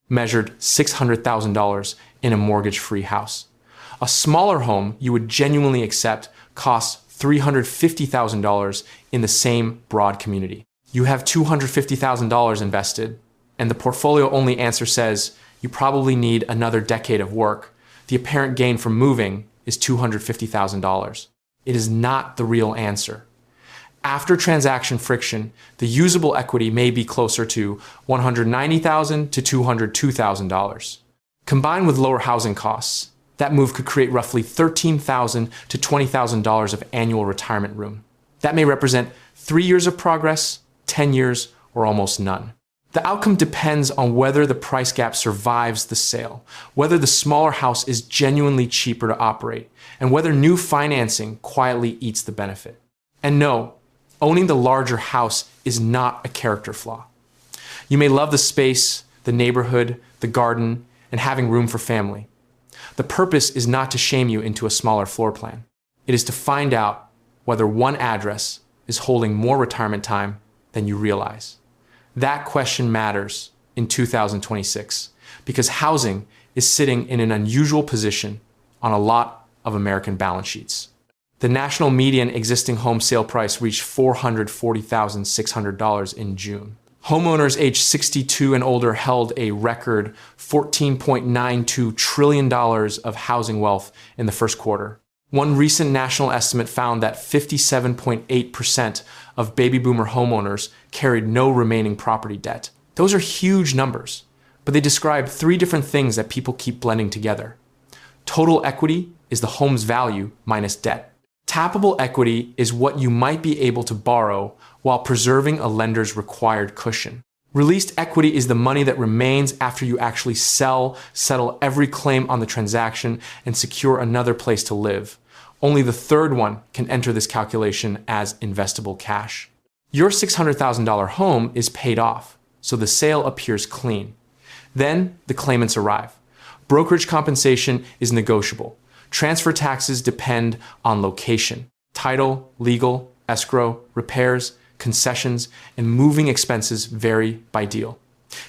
measured $600,000 in a mortgage-free house. A smaller home you would genuinely accept costs $350,000 in the same broad community. You have $250,000 invested, and the portfolio-only answer says you probably need another decade of work. The apparent gain from moving is $250,000. It is not the real answer. After transaction friction, the usable equity may be closer to $190,000 to $202,000. Combined with lower housing costs, that move could create roughly $13,000 to $20,000 of annual retirement room. That may represent 3 years of progress, 10 years, or almost none. The outcome depends on whether the price gap survives the sale, whether the smaller house is genuinely cheaper to operate, and whether new financing quietly eats the benefit. And no, owning the larger house is not a character flaw. You may love the space, the neighborhood, the garden, and having room for family. The purpose is not to shame you into a smaller floor plan. It is to find out whether one address is holding more retirement time than you realize. That question matters in 2026 because housing is sitting in an unusual position on a lot of American balance sheets. The national median existing home sale price reached $440,600 in June. Homeowners aged 62 and older held a record $14.92 trillion of housing wealth in the first quarter. One recent national estimate found that 57.8% of baby boomer homeowners carried no remaining property debt. Those are huge numbers, but they describe 3 different things that people keep blending together. Total equity is the home's value minus debt. Tappable equity is what you might be able to borrow while preserving a lender's required cushion. Released equity is the money that remains after you actually sell, settle every claim on the transaction, and secure another place to live. Only the third one can enter this calculation as investable cash. Your $600,000 home is paid off, so the sale appears clean. Then the claimants arrive. Brokerage compensation is negotiable. Transfer taxes depend on location. Title, legal, escrow, repairs, concessions, and moving expenses vary by deal.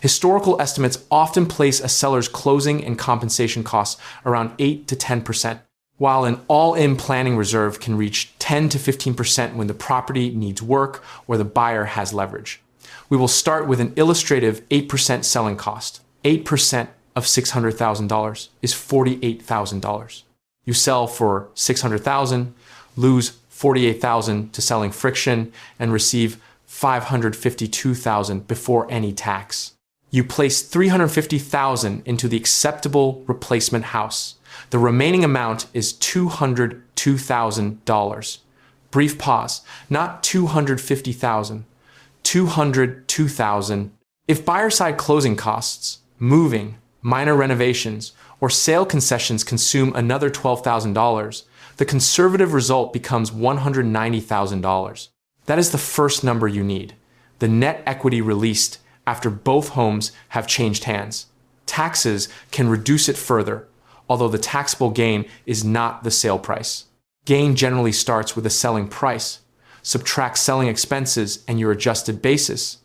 Historical estimates often place a seller's closing and compensation costs around 8 to 10%, while an all-in planning reserve can reach 10 to 15% when the property needs work or the buyer has leverage. We will start with an illustrative 8% selling cost. 8% of $600,000 is $48,000. You sell for $600,000, lose $48,000 to selling friction, and receive $552,000 before any tax. You place $350,000 into the acceptable replacement house. The remaining amount is $202,000. Brief pause, not $250,000, $202,000. If buyer side closing costs, moving, minor renovations, or sale concessions consume another $12,000, the conservative result becomes $190,000. That is the first number you need, the net equity released after both homes have changed hands. Taxes can reduce it further, although the taxable gain is not the sale price. Gain generally starts with a selling price, subtracts selling expenses and your adjusted basis,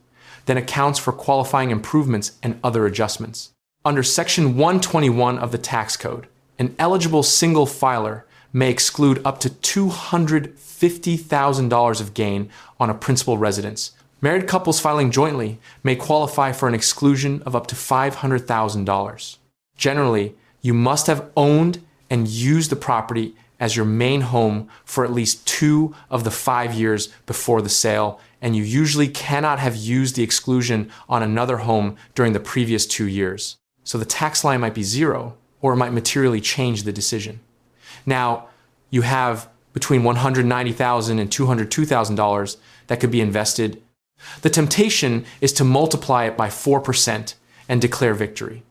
then accounts for qualifying improvements and other adjustments. Under Section 121 of the tax code, an eligible single filer may exclude up to $250,000 of gain on a principal residence. Married couples filing jointly may qualify for an exclusion of up to $500,000. Generally, you must have owned and used the property as your main home for at least 2 of the 5 years before the sale, and you usually cannot have used the exclusion on another home during the previous 2 years. So the tax line might be 0, or it might materially change the decision. Now, you have between $190,000 and $202,000 that could be invested. The temptation is to multiply it by 4% and declare victory.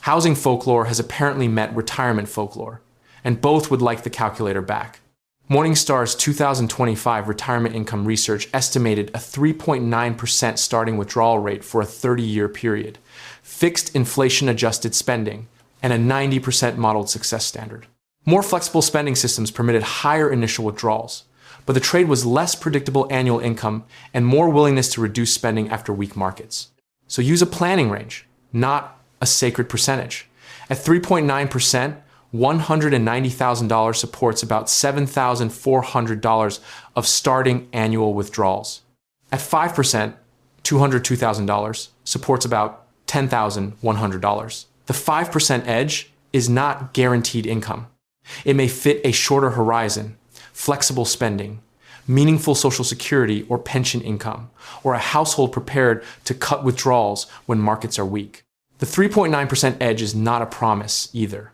Housing folklore has apparently met retirement folklore, and both would like the calculator back. Morningstar's 2025 retirement income research estimated a 3.9% starting withdrawal rate for a 30-year period, fixed inflation-adjusted spending, and a 90% modeled success standard. More flexible spending systems permitted higher initial withdrawals, but the trade was less predictable annual income and more willingness to reduce spending after weak markets. So use a planning range, not a sacred percentage. At 3.9%, $190,000 supports about $7,400 of starting annual withdrawals. At 5%, $202,000 supports about $10,100. The 5% edge is not guaranteed income. It may fit a shorter horizon, flexible spending, meaningful Social Security or pension income, or a household prepared to cut withdrawals when markets are weak. The 3.9% edge is not a promise either.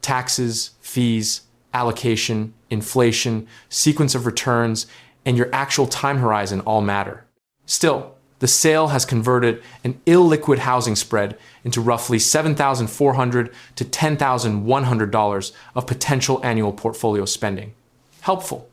Taxes, fees, allocation, inflation, sequence of returns, and your actual time horizon all matter. Still, the sale has converted an illiquid housing spread into roughly $7,400 to $10,100 of potential annual portfolio spending. Helpful,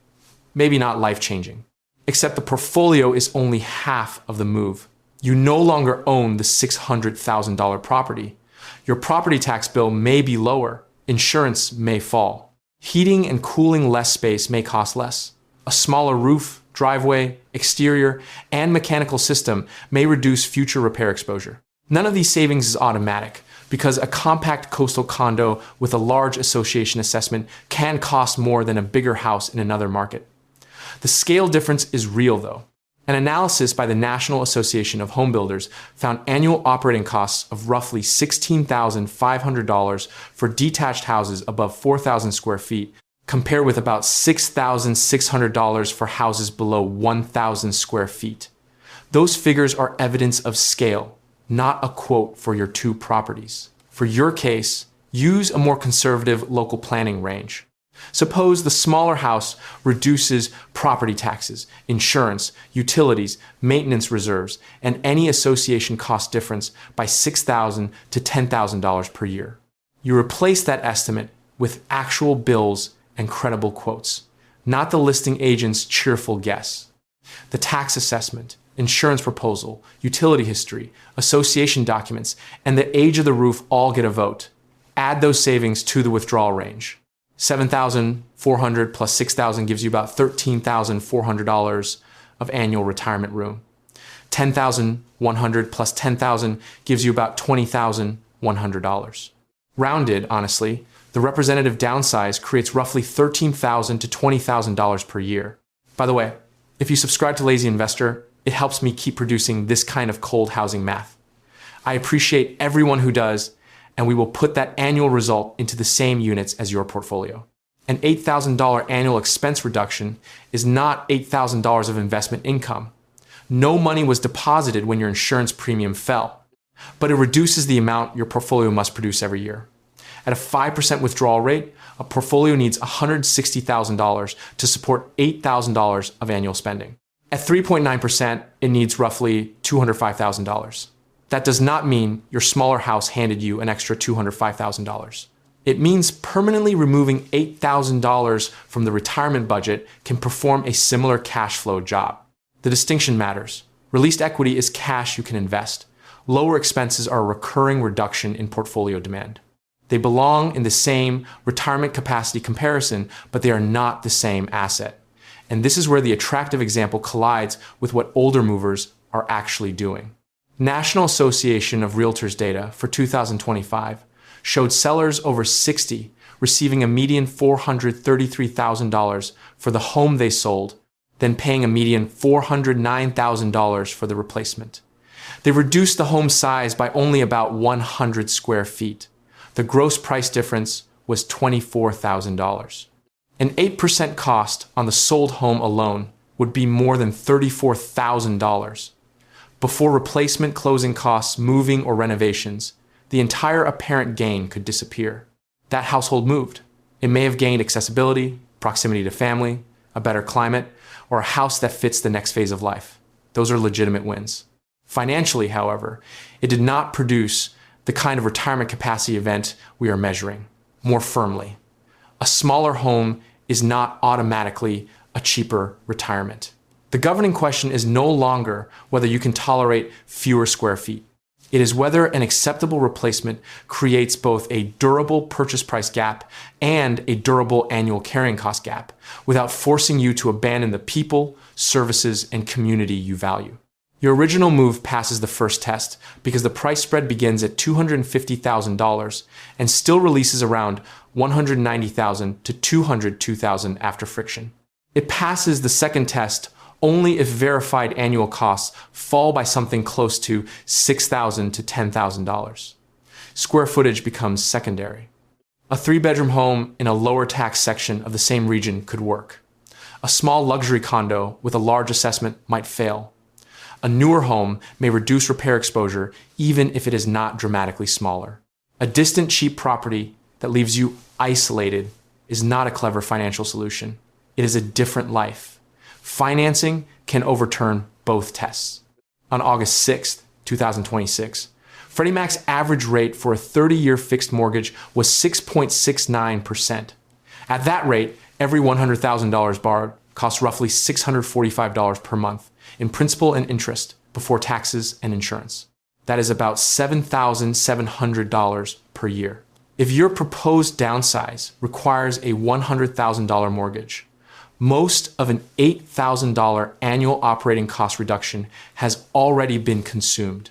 maybe not life-changing. Except the portfolio is only half of the move. You no longer own the $600,000 property. Your property tax bill may be lower. Insurance may fall. Heating and cooling less space may cost less. A smaller roof, driveway, exterior, and mechanical system may reduce future repair exposure. None of these savings is automatic because a compact coastal condo with a large association assessment can cost more than a bigger house in another market. The scale difference is real though. An analysis by the National Association of Home Builders found annual operating costs of roughly $16,500 for detached houses above 4,000 square feet, compared with about $6,600 for houses below 1,000 square feet. Those figures are evidence of scale, not a quote for your two properties. For your case, use a more conservative local planning range. Suppose the smaller house reduces property taxes, insurance, utilities, maintenance reserves, and any association cost difference by $6,000 to $10,000 per year. You replace that estimate with actual bills and credible quotes, not the listing agent's cheerful guess. The tax assessment, insurance proposal, utility history, association documents, and the age of the roof all get a vote. Add those savings to the withdrawal range. $7,400 plus $6,000 gives you about $13,400 of annual retirement room. $10,100 plus $10,000 gives you about $20,100. Rounded, honestly, the representative downsize creates roughly $13,000 to $20,000 per year. By the way, if you subscribe to Lazy Investor, it helps me keep producing this kind of cold housing math. I appreciate everyone who does, and we will put that annual result into the same units as your portfolio. An $8,000 annual expense reduction is not $8,000 of investment income. No money was deposited when your insurance premium fell, but it reduces the amount your portfolio must produce every year. At a 5% withdrawal rate, a portfolio needs $160,000 to support $8,000 of annual spending. At 3.9%, it needs roughly $205,000. That does not mean your smaller house handed you an extra $205,000. It means permanently removing $8,000 from the retirement budget can perform a similar cash flow job. The distinction matters. Released equity is cash you can invest. Lower expenses are a recurring reduction in portfolio demand. They belong in the same retirement capacity comparison, but they are not the same asset. And this is where the attractive example collides with what older movers are actually doing. National Association of Realtors data for 2025 showed sellers over 60 receiving a median $433,000 for the home they sold, then paying a median $409,000 for the replacement. They reduced the home size by only about 100 square feet. The gross price difference was $24,000. An 8% cost on the sold home alone would be more than $34,000. Before replacement, closing costs, moving, or renovations, the entire apparent gain could disappear. That household moved. It may have gained accessibility, proximity to family, a better climate, or a house that fits the next phase of life. Those are legitimate wins. Financially, however, it did not produce the kind of retirement capacity event we are measuring. More firmly, a smaller home is not automatically a cheaper retirement. The governing question is no longer whether you can tolerate fewer square feet. It is whether an acceptable replacement creates both a durable purchase price gap and a durable annual carrying cost gap without forcing you to abandon the people, services, and community you value. Your original move passes the first test because the price spread begins at $250,000 and still releases around $190,000 to $202,000 after friction. It passes the second test only if verified annual costs fall by something close to $6,000 to $10,000. Square footage becomes secondary. A 3-bedroom home in a lower tax section of the same region could work. A small luxury condo with a large assessment might fail. A newer home may reduce repair exposure even if it is not dramatically smaller. A distant, cheap property that leaves you isolated is not a clever financial solution. It is a different life. Financing can overturn both tests. On August 6th, 2026, Freddie Mac's average rate for a 30-year fixed mortgage was 6.69%. At that rate, every $100,000 borrowed costs roughly $645 per month in principal and interest before taxes and insurance. That is about $7,700 per year. If your proposed downsize requires a $100,000 mortgage, most of an $8,000 annual operating cost reduction has already been consumed.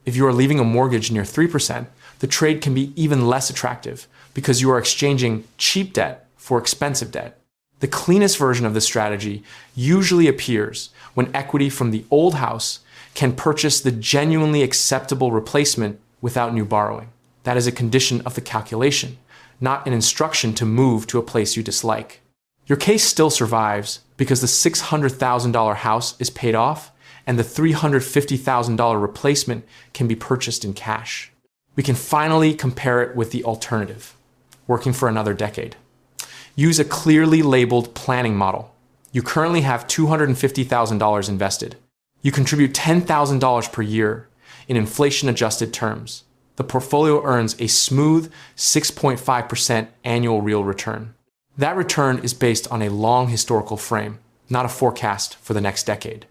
If you are leaving a mortgage near 3%, the trade can be even less attractive because you are exchanging cheap debt for expensive debt. The cleanest version of this strategy usually appears when equity from the old house can purchase the genuinely acceptable replacement without new borrowing. That is a condition of the calculation, not an instruction to move to a place you dislike. Your case still survives because the $600,000 house is paid off and the $350,000 replacement can be purchased in cash. We can finally compare it with the alternative, working for another decade. Use a clearly labeled planning model. You currently have $250,000 invested. You contribute $10,000 per year in inflation-adjusted terms. The portfolio earns a smooth 6.5% annual real return. That return is based on a long historical frame, not a forecast for the next decade.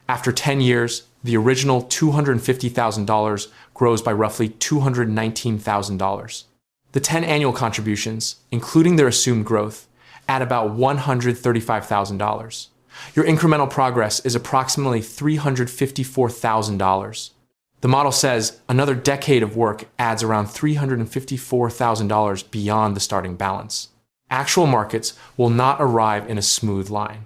After 10 years, the original $250,000 grows by roughly $219,000. The 10 annual contributions, including their assumed growth, add about $135,000. Your incremental progress is approximately $354,000. The model says another decade of work adds around $354,000 beyond the starting balance. Actual markets will not arrive in a smooth line.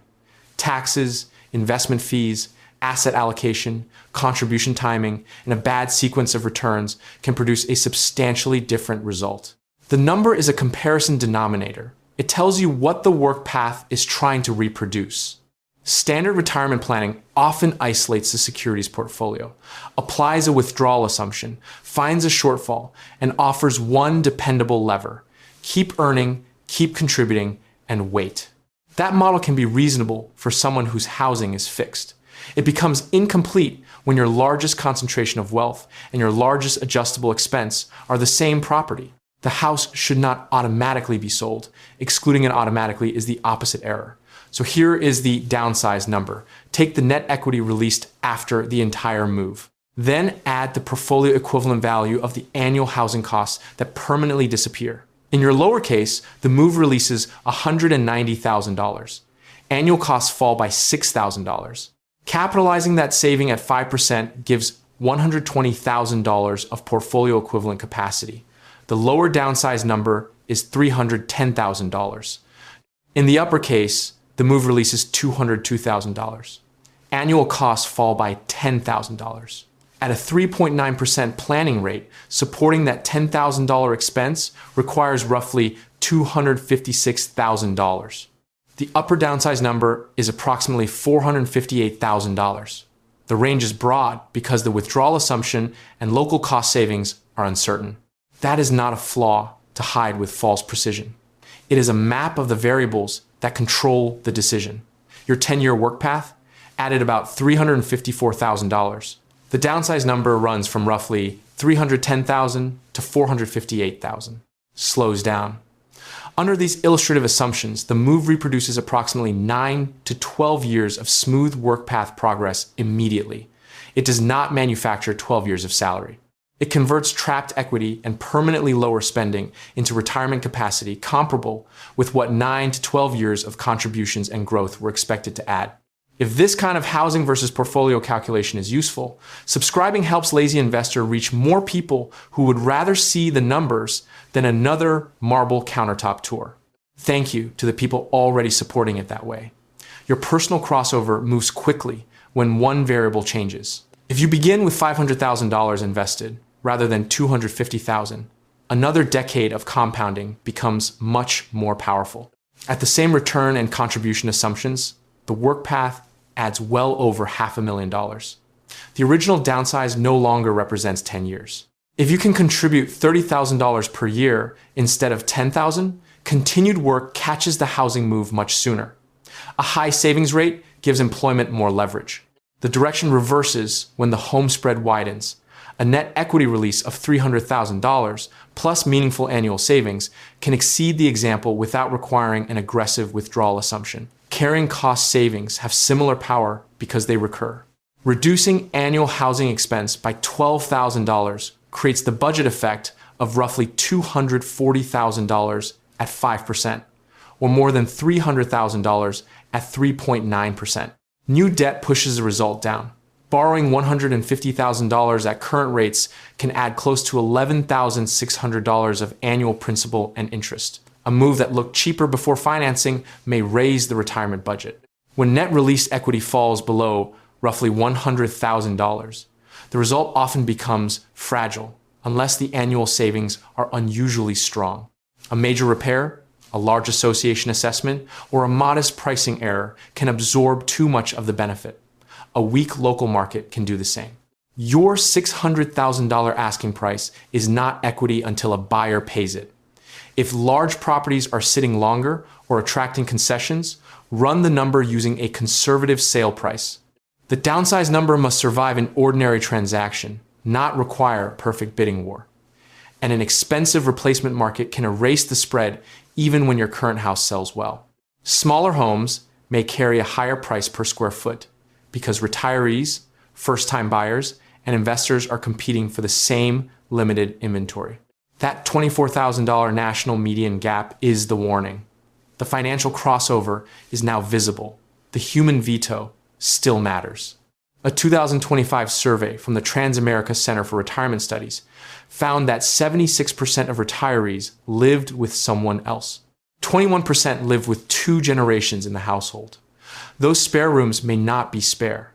Taxes, investment fees, asset allocation, contribution timing, and a bad sequence of returns can produce a substantially different result. The number is a comparison denominator. It tells you what the work path is trying to reproduce. Standard retirement planning often isolates the securities portfolio, applies a withdrawal assumption, finds a shortfall, and offers one dependable lever: keep earning, keep contributing, and wait. That model can be reasonable for someone whose housing is fixed. It becomes incomplete when your largest concentration of wealth and your largest adjustable expense are the same property. The house should not automatically be sold. Excluding it automatically is the opposite error. So here is the downsize number. Take the net equity released after the entire move. Then add the portfolio equivalent value of the annual housing costs that permanently disappear. In your lower case, the move releases $190,000. Annual costs fall by $6,000. Capitalizing that saving at 5% gives $120,000 of portfolio equivalent capacity. The lower downsize number is $310,000. In the upper case, the move releases $202,000. Annual costs fall by $10,000. At a 3.9% planning rate, supporting that $10,000 expense requires roughly $256,000. The upper downsize number is approximately $458,000. The range is broad because the withdrawal assumption and local cost savings are uncertain. That is not a flaw to hide with false precision. It is a map of the variables that control the decision. Your 10-year work path added about $354,000. The downsize number runs from roughly $310,000 to $458,000. Slows down. Under these illustrative assumptions, the move reproduces approximately 9 to 12 years of smooth work path progress immediately. It does not manufacture 12 years of salary. It converts trapped equity and permanently lower spending into retirement capacity comparable with what 9 to 12 years of contributions and growth were expected to add. If this kind of housing versus portfolio calculation is useful, subscribing helps Lazy Investor reach more people who would rather see the numbers than another marble countertop tour. Thank you to the people already supporting it that way. Your personal crossover moves quickly when one variable changes. If you begin with $500,000 invested rather than $250,000, another decade of compounding becomes much more powerful. At the same return and contribution assumptions, the work path adds well over $500,000. The original downsize no longer represents 10 years. If you can contribute $30,000 per year instead of $10,000, continued work catches the housing move much sooner. A high savings rate gives employment more leverage. The direction reverses when the home spread widens. A net equity release of $300,000 plus meaningful annual savings can exceed the example without requiring an aggressive withdrawal assumption. Carrying cost savings have similar power because they recur. Reducing annual housing expense by $12,000 creates the budget effect of roughly $240,000 at 5%, or more than $300,000 at 3.9%. New debt pushes the result down. Borrowing $150,000 at current rates can add close to $11,600 of annual principal and interest. A move that looked cheaper before financing may raise the retirement budget. When net released equity falls below roughly $100,000, the result often becomes fragile unless the annual savings are unusually strong. A major repair, a large association assessment, or a modest pricing error can absorb too much of the benefit. A weak local market can do the same. Your $600,000 asking price is not equity until a buyer pays it. If large properties are sitting longer or attracting concessions, run the number using a conservative sale price. The downsize number must survive an ordinary transaction, not require perfect bidding war. And an expensive replacement market can erase the spread even when your current house sells well. Smaller homes may carry a higher price per square foot because retirees, first-time buyers, and investors are competing for the same limited inventory. That $24,000 national median gap is the warning. The financial crossover is now visible. The human veto still matters. A 2025 survey from the Transamerica Center for Retirement Studies found that 76% of retirees lived with someone else. 21% lived with 2 generations in the household. Those spare rooms may not be spare.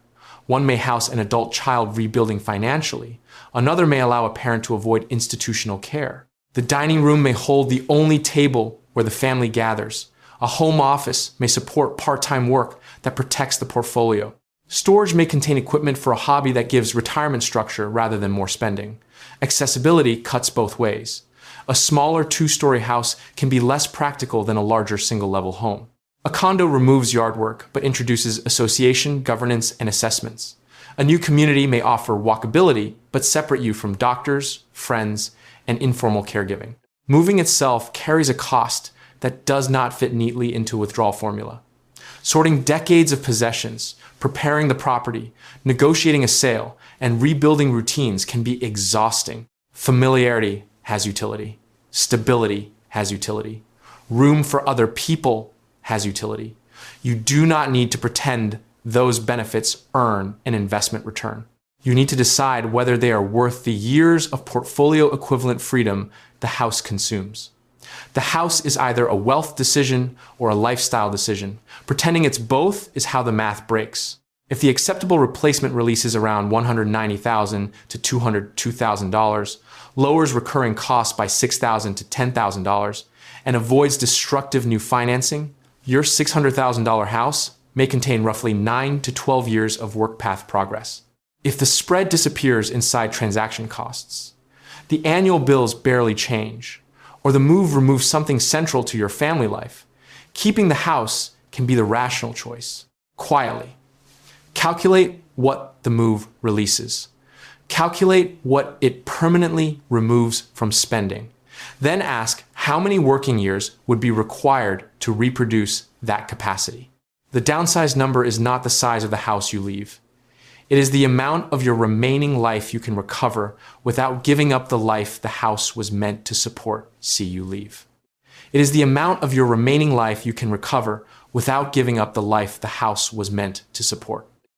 One may house an adult child rebuilding financially. Another may allow a parent to avoid institutional care. The dining room may hold the only table where the family gathers. A home office may support part-time work that protects the portfolio. Storage may contain equipment for a hobby that gives retirement structure rather than more spending. Accessibility cuts both ways. A smaller 2-story house can be less practical than a larger single-level home. A condo removes yard work, but introduces association, governance, and assessments. A new community may offer walkability, but separate you from doctors, friends, and informal caregiving. Moving itself carries a cost that does not fit neatly into a withdrawal formula. Sorting decades of possessions, preparing the property, negotiating a sale, and rebuilding routines can be exhausting. Familiarity has utility. Stability has utility. Room for other people has utility. You do not need to pretend those benefits earn an investment return. You need to decide whether they are worth the years of portfolio equivalent freedom the house consumes. The house is either a wealth decision or a lifestyle decision. Pretending it's both is how the math breaks. If the acceptable replacement release is around $190,000 to $202,000, lowers recurring costs by $6,000 to $10,000, and avoids destructive new financing, your $600,000 house may contain roughly 9 to 12 years of work path progress. If the spread disappears inside transaction costs, the annual bills barely change, or the move removes something central to your family life, keeping the house can be the rational choice. Quietly. Calculate what the move releases. Calculate what it permanently removes from spending. Then ask how many working years would be required to reproduce that capacity. The downsize number is not the size of the house you leave. It is the amount of your remaining life you can recover without giving up the life the house was meant to support see you leave. It is the amount of your remaining life you can recover without giving up the life the house was meant to support.